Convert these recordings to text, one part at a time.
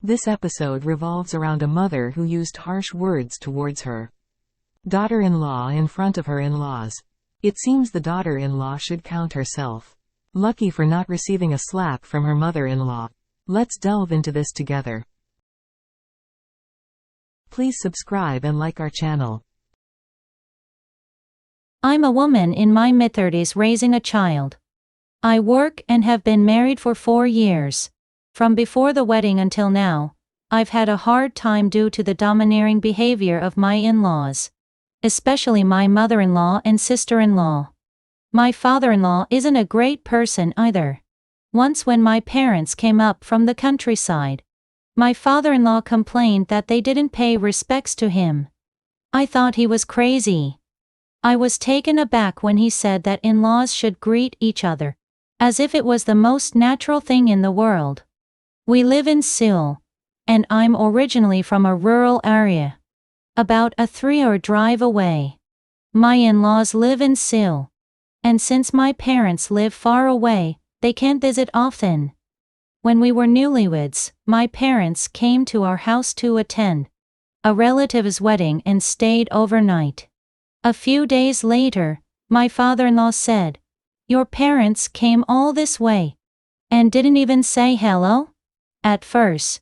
This episode revolves around a mother who used harsh words towards her daughter-in-law in front of her in-laws. It seems the daughter-in-law should count herself lucky for not receiving a slap from her mother-in-law. Let's delve into this together. Please subscribe and like our channel. I'm a woman in my mid-30s raising a child. I work and have been married for 4 years. From before the wedding until now, I've had a hard time due to the domineering behavior of my in-laws, especially my mother-in-law and sister-in-law. My father-in-law isn't a great person either. Once when my parents came up from the countryside, my father-in-law complained that they didn't pay respects to him. I thought he was crazy. I was taken aback when he said that in-laws should greet each other, as if it was the most natural thing in the world. We live in Seoul, and I'm originally from a rural area, about a 3-hour drive away. My in-laws live in Seoul, and since my parents live far away, they can't visit often. When we were newlyweds, my parents came to our house to attend a relative's wedding and stayed overnight. A few days later, my father-in-law said, "Your parents came all this way and didn't even say hello?" At first,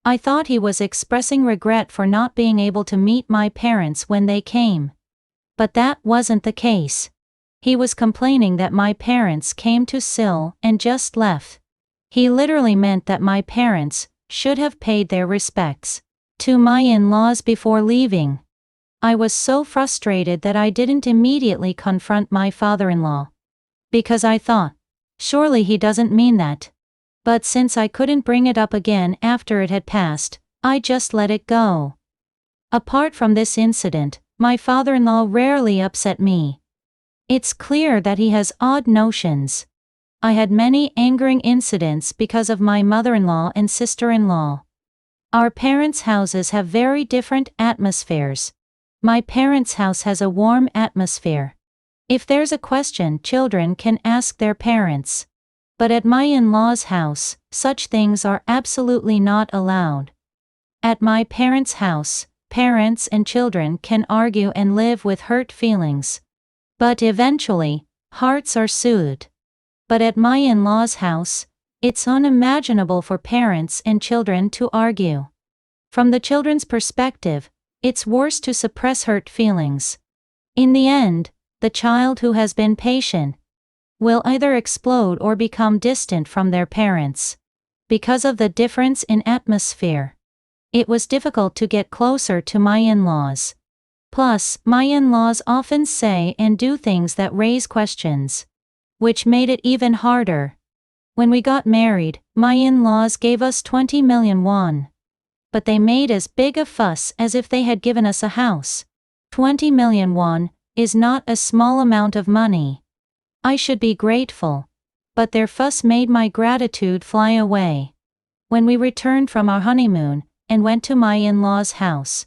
I thought he was expressing regret for not being able to meet my parents when they came. But that wasn't the case. He was complaining that my parents came to Seoul and just left. He literally meant that my parents should have paid their respects to my in-laws before leaving. I was so frustrated that I didn't immediately confront my father-in-law, because I thought, surely he doesn't mean that. But since I couldn't bring it up again after it had passed, I just let it go. Apart from this incident, my father-in-law rarely upset me. It's clear that he has odd notions. I had many angering incidents because of my mother-in-law and sister-in-law. Our parents' houses have very different atmospheres. My parents' house has a warm atmosphere. If there's a question, children can ask their parents. But at my in-laws' house, such things are absolutely not allowed. At my parents' house, parents and children can argue and live with hurt feelings. But eventually, hearts are soothed. But at my in-laws' house, it's unimaginable for parents and children to argue. From the children's perspective, it's worse to suppress hurt feelings. In the end, the child who has been patient will either explode or become distant from their parents. Because of the difference in atmosphere, it was difficult to get closer to my in-laws. Plus, my in-laws often say and do things that raise questions, which made it even harder. When we got married, my in-laws gave us 20 million won. But they made as big a fuss as if they had given us a house. 20 million won is not a small amount of money. I should be grateful, but their fuss made my gratitude fly away. When we returned from our honeymoon and went to my in-laws' house,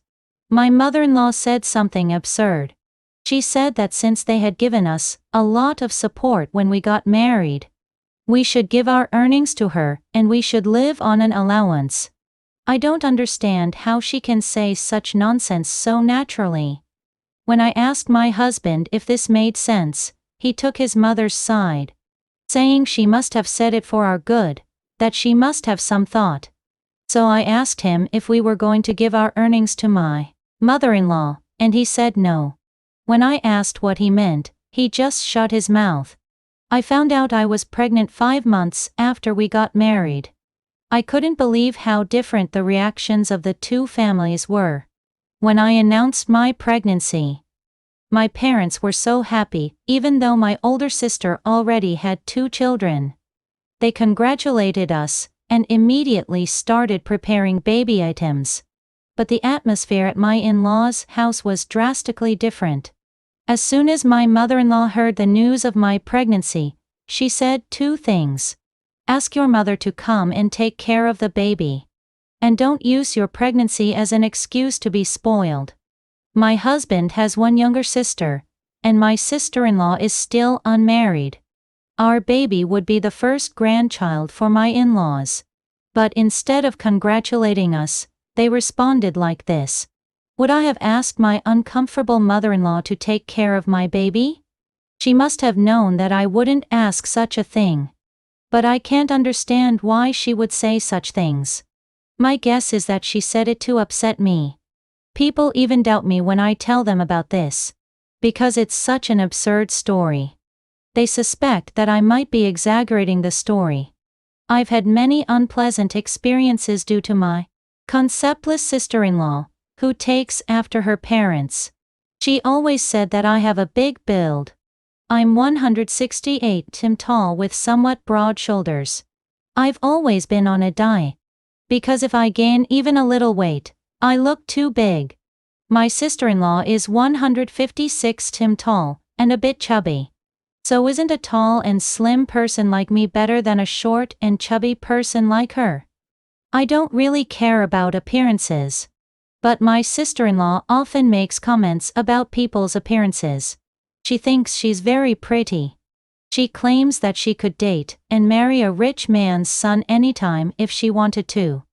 my mother-in-law said something absurd. She said that since they had given us a lot of support when we got married, we should give our earnings to her and we should live on an allowance. I don't understand how she can say such nonsense so naturally. When I asked my husband if this made sense, he took his mother's side, saying she must have said it for our good, that she must have some thought. So I asked him if we were going to give our earnings to my mother-in-law, and he said no. When I asked what he meant, he just shut his mouth. I found out I was pregnant 5 months after we got married. I couldn't believe how different the reactions of the two families were. When I announced my pregnancy, my parents were so happy, even though my older sister already had 2 children. They congratulated us and immediately started preparing baby items. But the atmosphere at my in-laws' house was drastically different. As soon as my mother-in-law heard the news of my pregnancy, she said 2 things. Ask your mother to come and take care of the baby. And don't use your pregnancy as an excuse to be spoiled. My husband has 1 younger sister, and my sister-in-law is still unmarried. Our baby would be the first grandchild for my in-laws. But instead of congratulating us, they responded like this. Would I have asked my uncomfortable mother-in-law to take care of my baby? She must have known that I wouldn't ask such a thing. But I can't understand why she would say such things. My guess is that she said it to upset me. People even doubt me when I tell them about this, because it's such an absurd story. They suspect that I might be exaggerating the story. I've had many unpleasant experiences due to my conceptless sister-in-law, who takes after her parents. She always said that I have a big build. I'm 168 tall with somewhat broad shoulders. I've always been on a diet, because if I gain even a little weight, I look too big. My sister-in-law is 156 tall, and a bit chubby. So isn't a tall and slim person like me better than a short and chubby person like her? I don't really care about appearances. But my sister-in-law often makes comments about people's appearances. She thinks she's very pretty. She claims that she could date and marry a rich man's son anytime if she wanted to.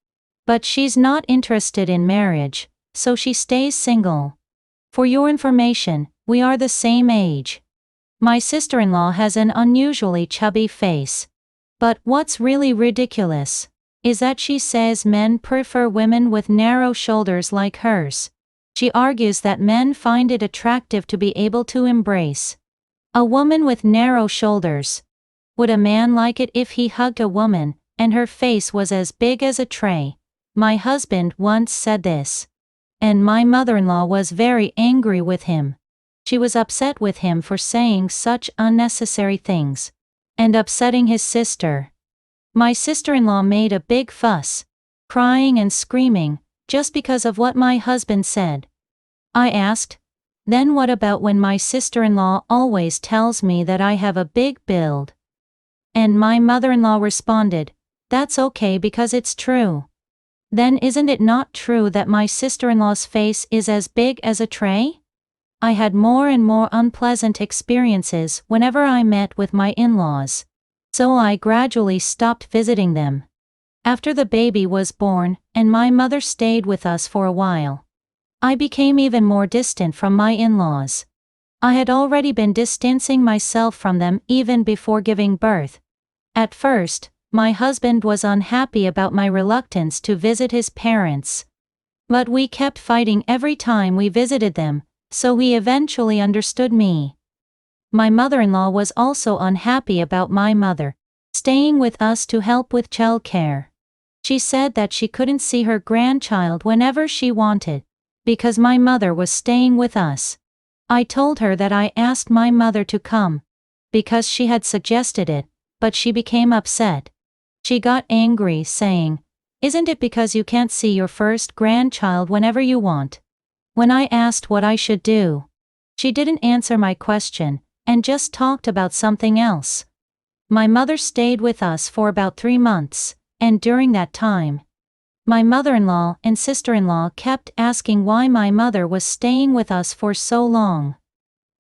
But she's not interested in marriage, so she stays single. For your information, we are the same age. My sister-in-law has an unusually chubby face. But what's really ridiculous is that she says men prefer women with narrow shoulders like hers. She argues that men find it attractive to be able to embrace a woman with narrow shoulders. Would a man like it if he hugged a woman and her face was as big as a tray? My husband once said this. And my mother-in-law was very angry with him. She was upset with him for saying such unnecessary things and upsetting his sister. My sister-in-law made a big fuss, crying and screaming, just because of what my husband said. I asked, then what about when my sister-in-law always tells me that I have a big build? And my mother-in-law responded, that's okay because it's true. Then isn't it not true that my sister-in-law's face is as big as a tray? I had more and more unpleasant experiences whenever I met with my in-laws, so I gradually stopped visiting them. After the baby was born and my mother stayed with us for a while, I became even more distant from my in-laws. I had already been distancing myself from them even before giving birth. At first, my husband was unhappy about my reluctance to visit his parents. But we kept fighting every time we visited them, so he eventually understood me. My mother-in-law was also unhappy about my mother staying with us to help with childcare. She said that she couldn't see her grandchild whenever she wanted, because my mother was staying with us. I told her that I asked my mother to come, because she had suggested it, but she became upset. She got angry, saying, "Isn't it because you can't see your first grandchild whenever you want?" When I asked what I should do, she didn't answer my question, and just talked about something else. My mother stayed with us for about 3 months, and during that time, my mother-in-law and sister-in-law kept asking why my mother was staying with us for so long.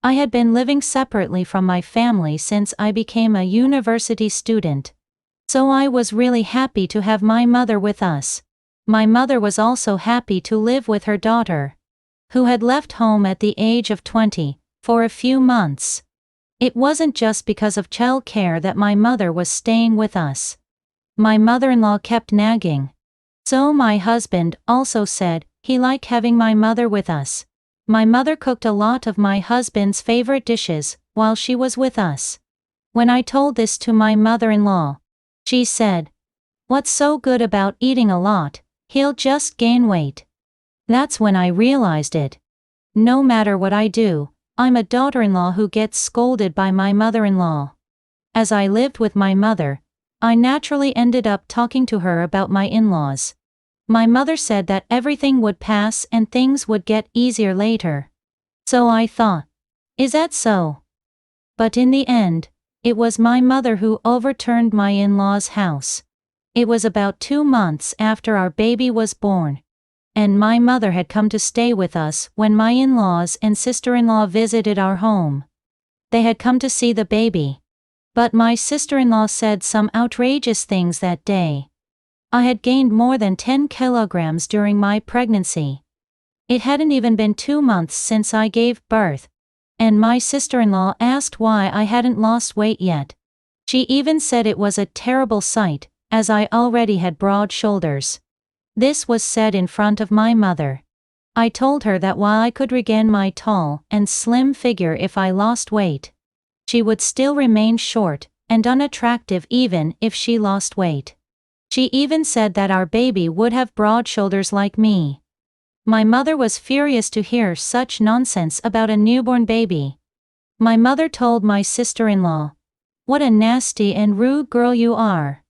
I had been living separately from my family since I became a university student, so I was really happy to have my mother with us. My mother was also happy to live with her daughter, who had left home at the age of 20, for a few months. It wasn't just because of childcare that my mother was staying with us. My mother-in-law kept nagging. So my husband also said he liked having my mother with us. My mother cooked a lot of my husband's favorite dishes while she was with us. When I told this to my mother-in-law, she said, "What's so good about eating a lot? He'll just gain weight." That's when I realized it. No matter what I do, I'm a daughter-in-law who gets scolded by my mother-in-law. As I lived with my mother, I naturally ended up talking to her about my in-laws. My mother said that everything would pass and things would get easier later. So I thought, is that so? But in the end, it was my mother who overturned my in-laws' house. It was about 2 months after our baby was born, and my mother had come to stay with us when my in-laws and sister-in-law visited our home. They had come to see the baby. But my sister-in-law said some outrageous things that day. I had gained more than 10 kilograms during my pregnancy. It hadn't even been 2 months since I gave birth, and my sister-in-law asked why I hadn't lost weight yet. She even said it was a terrible sight, as I already had broad shoulders. This was said in front of my mother. I told her that while I could regain my tall and slim figure if I lost weight, she would still remain short and unattractive even if she lost weight. She even said that our baby would have broad shoulders like me. My mother was furious to hear such nonsense about a newborn baby. My mother told my sister-in-law, "What a nasty and rude girl you are.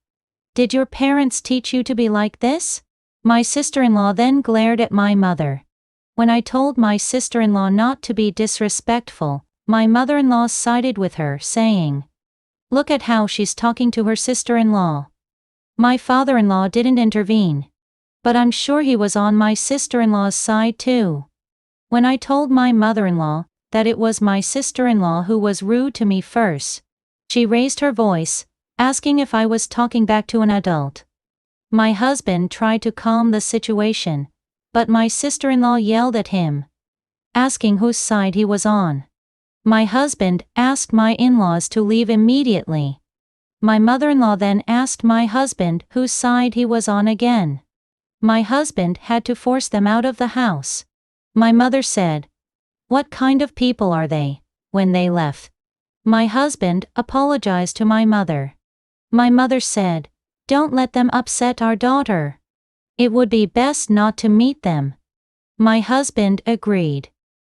Did your parents teach you to be like this?" My sister-in-law then glared at my mother. When I told my sister-in-law not to be disrespectful, my mother-in-law sided with her, saying, "Look at how she's talking to her sister-in-law." My father-in-law didn't intervene, but I'm sure he was on my sister-in-law's side too. When I told my mother-in-law that it was my sister-in-law who was rude to me first, she raised her voice, asking if I was talking back to an adult. My husband tried to calm the situation, but my sister-in-law yelled at him, asking whose side he was on. My husband asked my in-laws to leave immediately. My mother-in-law then asked my husband whose side he was on again. My husband had to force them out of the house. My mother said, "What kind of people are they?" when they left. My husband apologized to my mother. My mother said, "Don't let them upset our daughter. It would be best not to meet them." My husband agreed.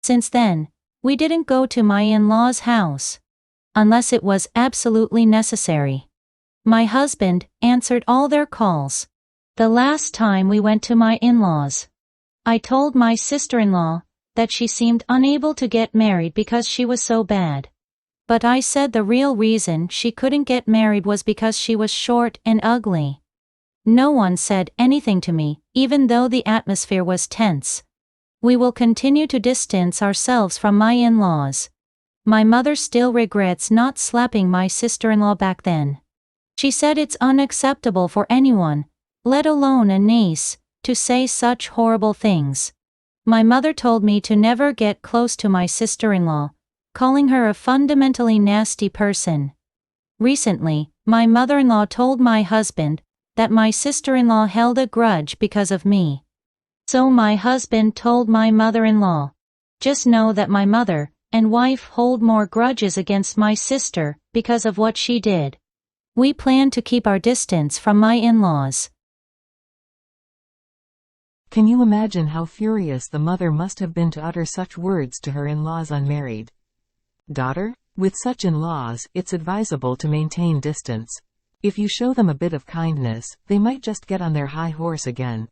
Since then, we didn't go to my in-laws' house, unless it was absolutely necessary. My husband answered all their calls. The last time we went to my in-laws, I told my sister-in-law that she seemed unable to get married because she was so bad. But I said the real reason she couldn't get married was because she was short and ugly. No one said anything to me, even though the atmosphere was tense. We will continue to distance ourselves from my in-laws. My mother still regrets not slapping my sister-in-law back then. She said it's unacceptable for anyone, let alone a niece, to say such horrible things. My mother told me to never get close to my sister-in-law, calling her a fundamentally nasty person. Recently, my mother-in-law told my husband that my sister-in-law held a grudge because of me. So my husband told my mother-in-law, "Just know that my mother and wife hold more grudges against my sister because of what she did. We plan to keep our distance from my in-laws." Can you imagine how furious the mother must have been to utter such words to her in-laws' unmarried daughter? With such in-laws, it's advisable to maintain distance. If you show them a bit of kindness, they might just get on their high horse again.